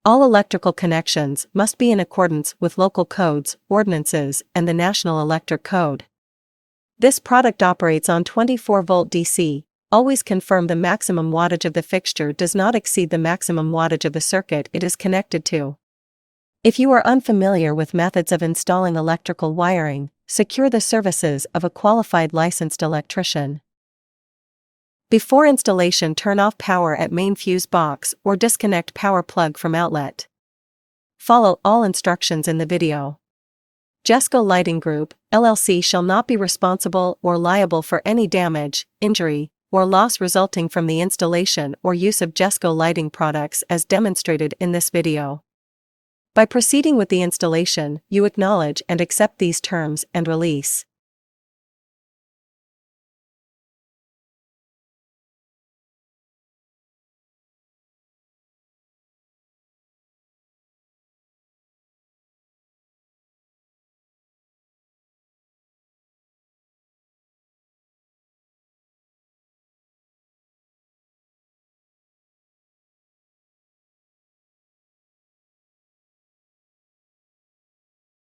All electrical connections must be in accordance with local codes, ordinances, and the National Electric Code. This product operates on 24-volt DC. Always confirm the maximum wattage of the fixture does not exceed the maximum wattage of the circuit it is connected to. If you are unfamiliar with methods of installing electrical wiring, secure the services of a qualified licensed electrician. Before installation, turn off power at main fuse box or disconnect power plug from outlet. Follow all instructions in the video. Jesco Lighting Group, LLC shall not be responsible or liable for any damage, injury, or loss resulting from the installation or use of Jesco lighting products as demonstrated in this video. By proceeding with the installation, you acknowledge and accept these terms and release.